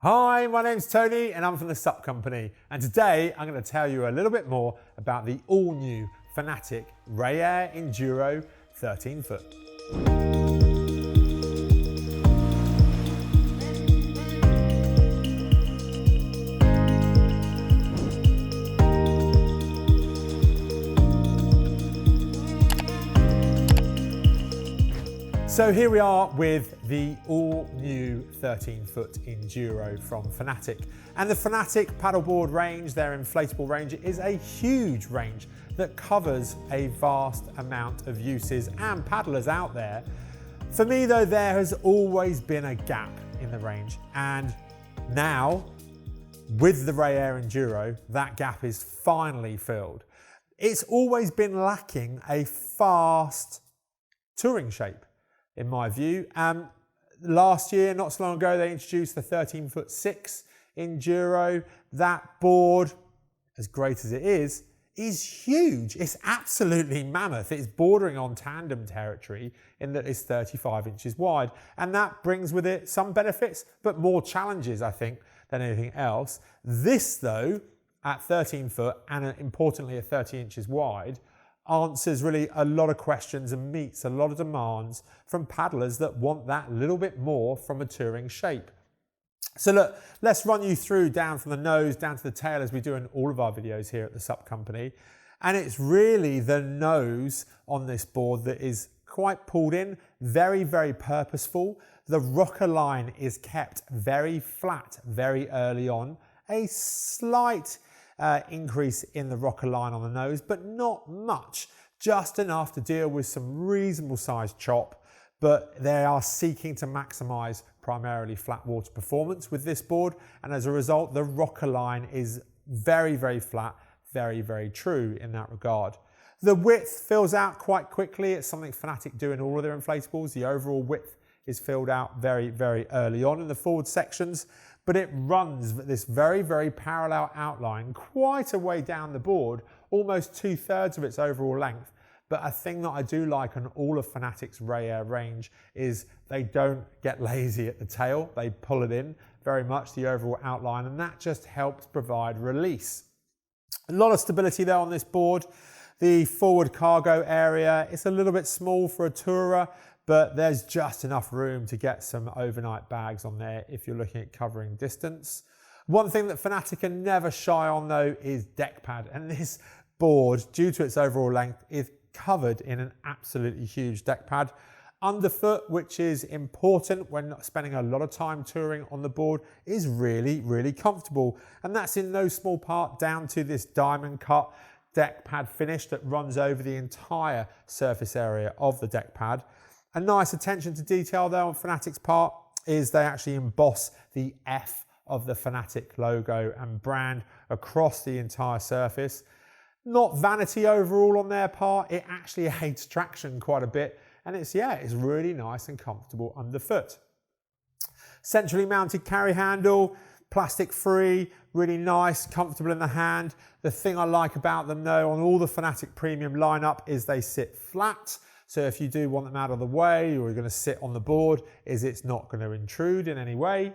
Hi, my name's Tony and I'm from the Sup Company, and today I'm going to tell you a little bit more about the all-new Fanatic Ray Air Enduro 13 foot. So here we are with the all-new 13-foot Enduro from Fanatic. And the Fanatic paddleboard range, their inflatable range, is a huge range that covers a vast amount of uses and paddlers out there. For me though, there has always been a gap in the range, and now with the Ray Air Enduro, that gap is finally filled. It's always been lacking a fast touring shape, in my view. Last year, not so long ago, they introduced the 13'6" Enduro. That board, as great as it is huge. It's absolutely mammoth. It's bordering on tandem territory in that it's 35 inches wide. And that brings with it some benefits, but more challenges, I think, than anything else. This, though, at 13 foot and importantly at 30 inches wide, answers really a lot of questions and meets a lot of demands from paddlers that want that little bit more from a touring shape. So look, let's run you through down from the nose down to the tail as we do in all of our videos here at the Sup Company. And it's really the nose on this board that is quite pulled in, very, very purposeful. The rocker line is kept very flat very early on. A slight increase in the rocker line on the nose, but not much, just enough to deal with some reasonable sized chop, but they are seeking to maximize primarily flat water performance with this board, and as a result the rocker line is very, very flat, very, very true in that regard. The width fills out quite quickly. It's something Fanatic do in all of their inflatables. The overall width is filled out very, very early on in the forward sections, but it runs this very, very parallel outline quite a way down the board, almost 2/3 of its overall length. But a thing that I do like on all of Fanatic's Ray Air range is they don't get lazy at the tail. They pull it in very much, the overall outline, and that just helps provide release. A lot of stability there on this board. The forward cargo area, it's a little bit small for a tourer, but there's just enough room to get some overnight bags on there if you're looking at covering distance. One thing that Fanatic are never shy on though is deck pad, and this board, due to its overall length, is covered in an absolutely huge deck pad. Underfoot, which is important when spending a lot of time touring on the board, is really, really comfortable, and that's in no small part down to this diamond cut deck pad finish that runs over the entire surface area of the deck pad. A nice attention to detail there on Fanatic's part is they actually emboss the F of the Fanatic logo and brand across the entire surface. Not vanity overall on their part, it actually aids traction quite a bit, and it's really nice and comfortable underfoot. Centrally mounted carry handle, plastic free, really nice, comfortable in the hand. The thing I like about them though on all the Fanatic premium lineup is they sit flat. So if you do want them out of the way or you're going to sit on the board, it's not going to intrude in any way.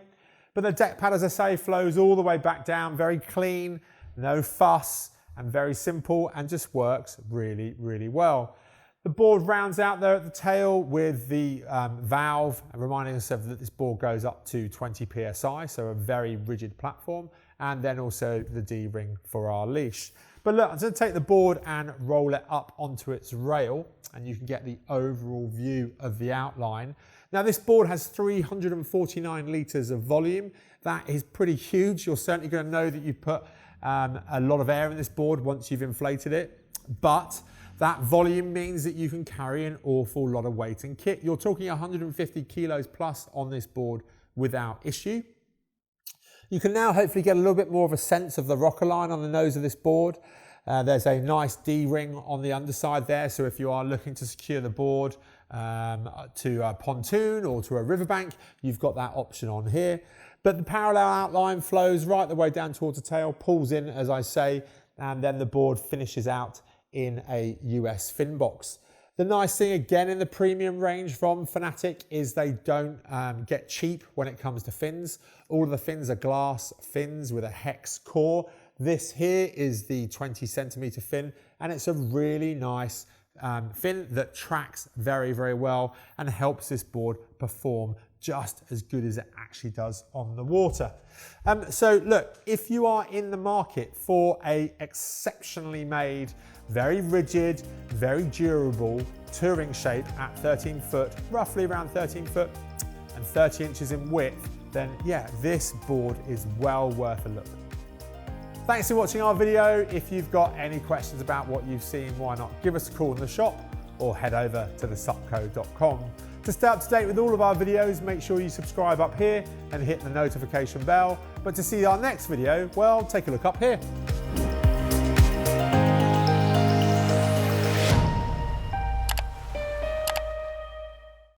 But the deck pad, as I say, flows all the way back down, very clean, no fuss, and very simple, and just works really, really well. The board rounds out there at the tail with the valve, reminding us of that this board goes up to 20 psi, so a very rigid platform, and then also the D-ring for our leash. But look, I'm going to take the board and roll it up onto its rail, and you can get the overall view of the outline. Now this board has 349 litres of volume. That is pretty huge. You're certainly going to know that you've put a lot of air in this board once you've inflated it, but that volume means that you can carry an awful lot of weight and kit. You're talking 150 kilos plus on this board without issue. You can now hopefully get a little bit more of a sense of the rocker line on the nose of this board. There's a nice D-ring on the underside there, so if you are looking to secure the board to a pontoon or to a riverbank, you've got that option on here. But the parallel outline flows right the way down towards the tail, pulls in, as I say, and then the board finishes out in a US fin box. The nice thing again in the premium range from Fanatic is they don't get cheap when it comes to fins. All of the fins are glass fins with a hex core. This here is the 20 centimeter fin, and it's a really nice fin that tracks very, very well and helps this board perform just as good as it actually does on the water. So look, if you are in the market for a exceptionally made, very rigid, very durable touring shape at 13 foot, roughly around 13 foot and 30 inches in width, then yeah, this board is well worth a look. Thanks for watching our video. If you've got any questions about what you've seen, why not give us a call in the shop or head over to thesupco.com. To stay up to date with all of our videos, make sure you subscribe up here and hit the notification bell. But to see our next video, well, take a look up here.